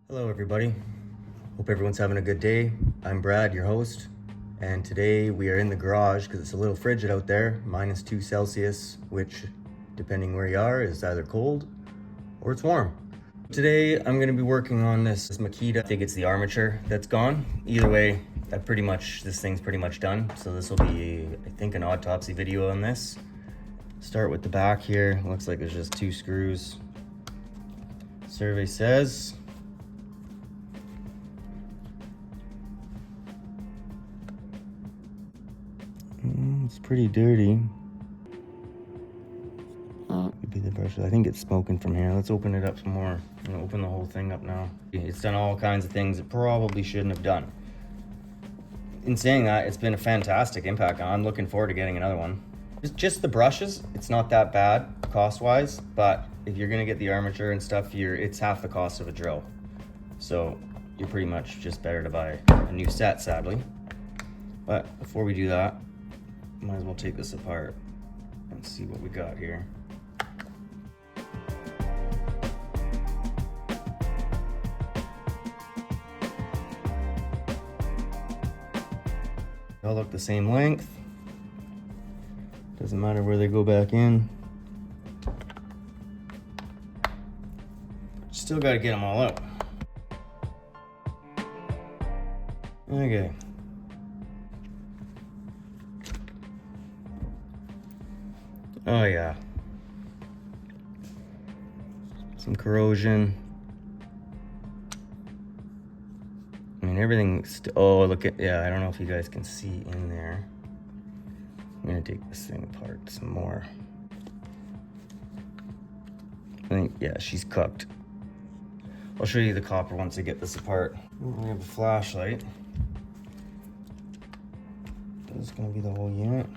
Hello everybody, hope everyone's having a good day. I'm Brad, your host, and today we are in the garage because it's a little frigid out there, -2 Celsius, which depending where you are is either cold or it's warm. Today I'm going to be working on this Makita. I think it's the armature that's gone. Either way, this thing's pretty much done, so this will be, I think, an autopsy video on this. Start with the back here. Looks like there's just 2 screws. Survey says it's pretty dirty. Could be the brush. I think it's smoking from here. Let's open it up some more. I'm gonna open the whole thing up now. It's done all kinds of things it probably shouldn't have done. In saying that, it's been a fantastic impact. I'm looking forward to getting another one. It's just the brushes. It's not that bad cost-wise, but if you're gonna get the armature and stuff, it's half the cost of a drill. So you're pretty much just better to buy a new set, sadly. But before we do that, might as well take this apart and see what we got here. They all look the same length. Doesn't matter where they go back in. Still gotta get them all out. Okay. Oh yeah. Some corrosion. I mean, everything's oh, look at, yeah, I don't know if you guys can see in there. I'm gonna take this thing apart some more. I think, yeah, she's cooked. I'll show you the copper once I get this apart. We have a flashlight. This is gonna be the whole unit.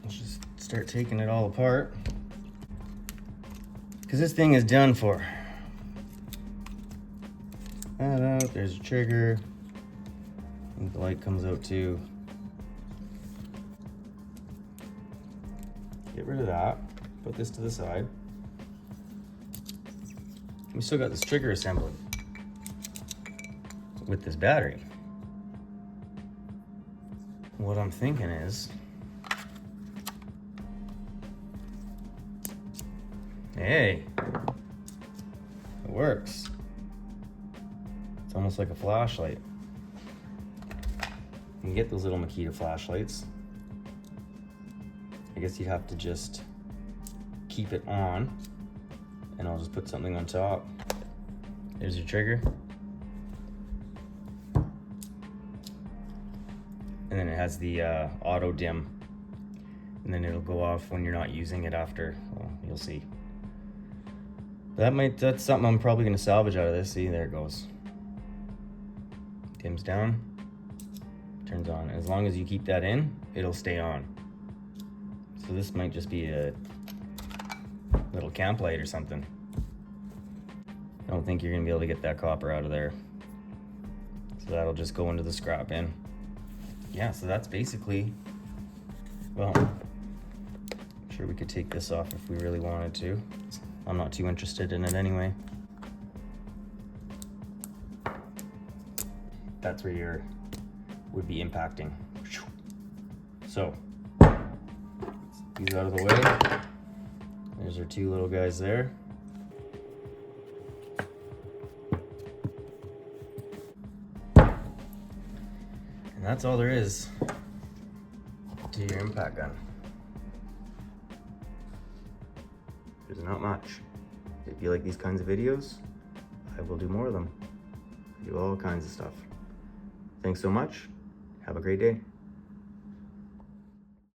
Let's just start taking it all apart, because this thing is done for. That out, there's a trigger. I think the light comes out too. Get rid of that, put this to the side. We still got this trigger assembly with this battery. What I'm thinking is, hey, it works. It's almost like a flashlight. You can get those little Makita flashlights. I guess you'd have to just keep it on, and I'll just put something on top. There's your trigger. And then it has the auto dim, and then it'll go off when you're not using it after. Well, you'll see. That's something I'm probably gonna salvage out of this. See, there it goes. Dims down, turns on. As long as you keep that in, it'll stay on. So this might just be a little camp light or something. I don't think you're gonna be able to get that copper out of there. So that'll just go into the scrap bin. Yeah, so that's basically, well, I'm sure we could take this off if we really wanted to. I'm not too interested in it anyway. That's where you would be impacting. So, these out of the way. There's our 2 little guys there. And that's all there is to your impact gun. There's not much. If you like these kinds of videos, I will do more of them. I do all kinds of stuff. Thanks so much. Have a great day.